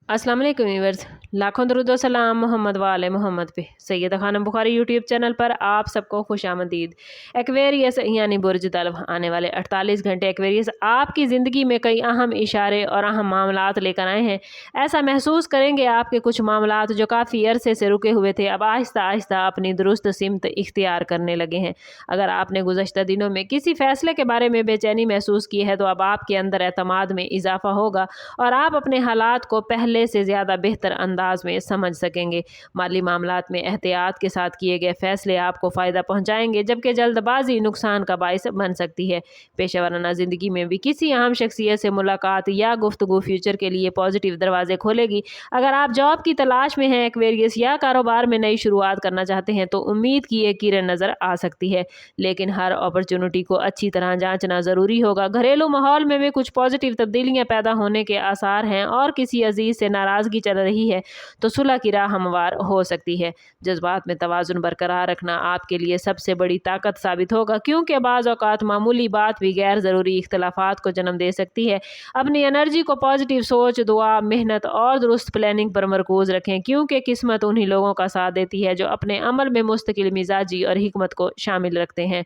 अस्सलाम वालेकुम व्यूअर्स, लाखों दरूद व सलाम मोहम्मद वाले मोहम्मद पे। सैयदा खानम बुखारी यूट्यूब चैनल पर आप सबको खुशामदीद। एक्वेरियस यानी बुर्ज तलब आने वाले 48 घंटे एक्वेरियस आपकी ज़िंदगी में कई अहम इशारे और अहम मामलात लेकर आए हैं। ऐसा महसूस करेंगे आपके कुछ मामलात जो काफ़ी अरसे से रुके हुए थे अब आहिस्ता आहिस्ता अपनी दुरुस्त सिमत इख्तियार करने लगे हैं। अगर आपने गुज़श्ता दिनों में किसी फ़ैसले के बारे में बेचैनी महसूस की है तो अब आपके अंदर एतमाद में इजाफ़ा होगा और आप अपने हालात को पहले से ज़्यादा बेहतर अंदाज में समझ सकेंगे। माली मामलात में एहतियात के साथ किए गए फैसले आपको फ़ायदा पहुंचाएंगे, जबकि जल्दबाजी नुकसान का बाइस बन सकती है। पेशेवराना ज़िंदगी में भी किसी अहम शख्सियत से मुलाकात या गुफ्तगू फ्यूचर के लिए पॉजिटिव दरवाजे खोलेगी। अगर आप जॉब की तलाश में हैं एक्वेरियस या कारोबार में नई शुरुआत करना चाहते हैं तो उम्मीद की एक किरण नज़र आ सकती है, लेकिन हर अपॉर्चुनिटी को अच्छी तरह जांचना ज़रूरी होगा। घरेलू माहौल में भी कुछ पॉजिटिव तब्दीलियाँ पैदा होने के आसार हैं और किसी अजीज से नाराज़गी चल रही है तो सुलह की राह हमवार हो सकती है। जज्बात में तवाज़ुन बरकरार रखना आपके लिए सबसे बड़ी ताकत साबित होगा, क्योंकि बाज़ औक़ात मामूली बात भी गैर ज़रूरी इख्तलाफात को जन्म दे सकती है। अपनी एनर्जी को पॉजिटिव सोच, दुआ, मेहनत और दुरुस्त प्लानिंग पर मरकूज़ रखें, क्योंकि किस्मत उन्हीं लोगों का साथ देती है जो अपने अमल में मुस्तकिल मिजाजी और हिकमत को शामिल रखते हैं।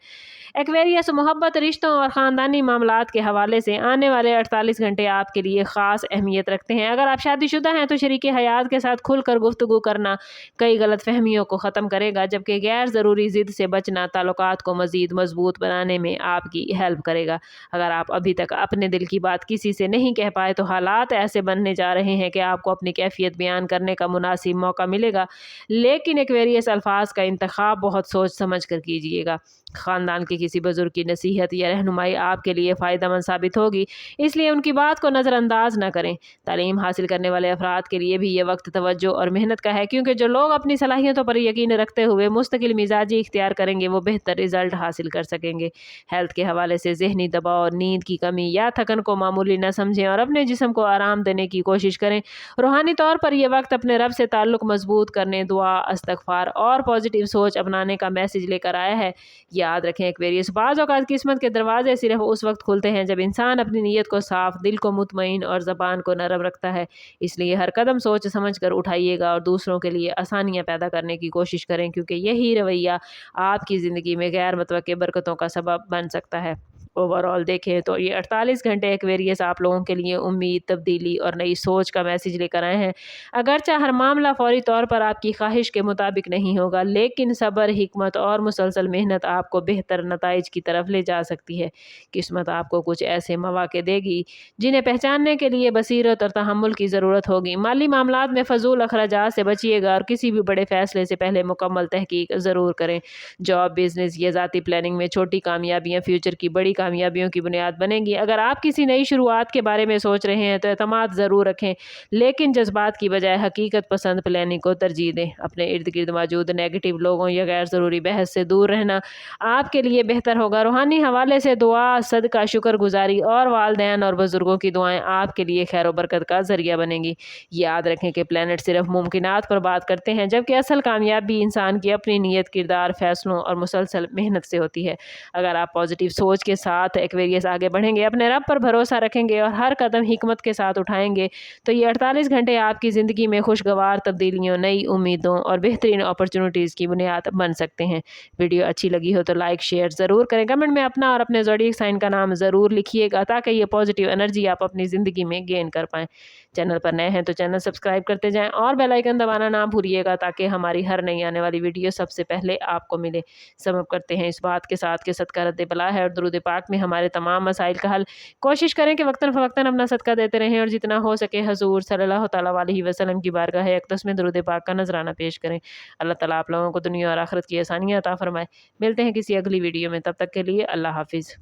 एक्वेरियस मोहब्बत, रिश्तों और ख़ानदानी मामलात के हवाले से आने वाले 48 घंटे आपके लिए ख़ास अहमियत रखते हैं। अगर आप शादीशुदा हैं तो शरीके हयात के साथ खुलकर गुफ्तगू करना कई गलत फहमियों को ख़त्म करेगा, जबकि गैर ज़रूरी ज़िद से बचना ताल्लुकात को मज़ीद मजबूत बनाने में आपकी हेल्प करेगा। अगर आप अभी तक अपने दिल की बात किसी से नहीं कह पाए तो हालात ऐसे बनने जा रहे हैं कि आपको अपनी कैफियत बयान करने का मुनासिब मौका मिलेगा, लेकिन एक्वेरियस अल्फाज का इंतखाब बहुत सोच समझ कर कीजिएगा। ख़ानदान के किसी बुजुर्ग की नसीहत या रहनुमाई आपके लिए फ़ायदेमंद साबित होगी, इसलिए उनकी बात को नज़रअंदाज न करें। तालीम हासिल करने वाले अफराद के लिए भी ये वक्त तवज्जो और मेहनत का है, क्योंकि जो लोग अपनी सलाहियतों पर यकीन रखते हुए मुस्तकिल मिजाजी इख्तियार करेंगे वो बेहतर रिजल्ट हासिल कर सकेंगे। हेल्थ के हवाले से ज़हनी दबाव, नींद की कमी या थकन को मामूली न समझें और अपने जिस्म को आराम देने की कोशिश करें। रूहानी तौर पर यह वक्त अपने रब से ताल्लुक़ मजबूत करने, दुआ, इस्तग़फ़ार और पॉजिटिव सोच अपनाने का मैसेज लेकर आया है। याद रखें एक्वेरियस, बाज़ औक़ात किस्मत के दरवाजे सिर्फ उस वक्त खुलते हैं जब इंसान अपनी नीयत को साफ, दिल को मुतमईन और ज़बान को नरम रखता है। इसलिए हर कदम सोच समझ कर उठाइएगा और दूसरों के लिए आसानियाँ पैदा करने की कोशिश करें, क्योंकि यही रवैया आपकी ज़िंदगी में गैर मुतवक्के बरकतों का सबब बन सकता है। ओवरऑल देखें तो ये 48 घंटे एक्वेरियस आप लोगों के लिए उम्मीद, तब्दीली और नई सोच का मैसेज लेकर आए हैं। अगरचे हर मामला फौरी तौर पर आपकी ख्वाहिश के मुताबिक नहीं होगा, लेकिन सब्र, हिकमत और मुसलसल मेहनत आपको बेहतर नताइज की तरफ ले जा सकती है। किस्मत आपको कुछ ऐसे मौके देगी जिन्हें पहचानने के लिए बसीरत और तहम्मुल की ज़रूरत होगी। माली मामलात में फ़जूल अखराजात से बचिएगा और किसी भी बड़े फ़ैसले से पहले मुकम्मल तहकीक ज़रूर करें। जॉब, बिजनेस या ज़ाती प्लानिंग में छोटी कामयाबियाँ फ्यूचर की बड़ी कामयाबियों की बुनियाद बनेंगी। अगर आप किसी नई शुरुआत के बारे में सोच रहे हैं तो एतमाद ज़रूर रखें, लेकिन जज्बात की बजाय हकीकत पसंद प्लानिंग को तरजीह दें। अपने इर्द गिर्द मौजूद नेगेटिव लोगों या गैर ज़रूरी बहस से दूर रहना आपके लिए बेहतर होगा। रूहानी हवाले से दुआ, सदका, शुक्रगुजारी और वालिदैन और बुजुर्गों की दुआएं आपके लिए खैर और बरकत का जरिया बनेंगी। याद रखें कि प्लेनेट सिर्फ मुमकिनात पर बात करते हैं, जबकि असल कामयाबी इंसान की अपनी नीयत, किरदार, फैसलों और मुसलसल मेहनत से होती है। अगर आप पॉजिटिव सोच के साथ एक्वेरियस आगे बढ़ेंगे, अपने रब पर भरोसा रखेंगे और हर कदम हिकमत के साथ उठाएंगे तो ये 48 घंटे आपकी ज़िंदगी में खुशगवार तब्दीलियों, नई उम्मीदों और बेहतरीन अपॉर्चुनिटीज़ की बुनियाद बन सकते हैं। वीडियो अच्छी लगी हो तो लाइक शेयर ज़रूर करें। कमेंट में अपना और अपने ज़ोडिएक साइन का नाम ज़रूर लिखिएगा ताकि ये पॉजिटिव एनर्जी आप अपनी ज़िंदगी में गेन कर पाएँ। चैनल पर नए हैं तो चैनल सब्सक्राइब करते जाएँ और बेल आइकन दबाना ना भूलिएगा ताकि हमारी हर नई आने वाली वीडियो सबसे पहले आपको मिले। समझ करते हैं इस बात के साथ कि सदका रद्द बला है और दुरूद पाक में हमारे तमाम मसाइल का हल। कोशिश करें कि वक्तन फ़वक्तन अपना सदका देते रहें और जितना हो सके हजूर सल्लल्लाहु तआला अलैहि वसल्लम की बारगाह अक़दस में दुरूद पाक का नजराना पेश करें। अल्लाह ताला आप लोगों को दुनिया और आखिरत की आसानियाँ अता फरमाए। मिलते हैं किसी अगली वीडियो में, तब तक के लिए अल्लाह हाफिज़।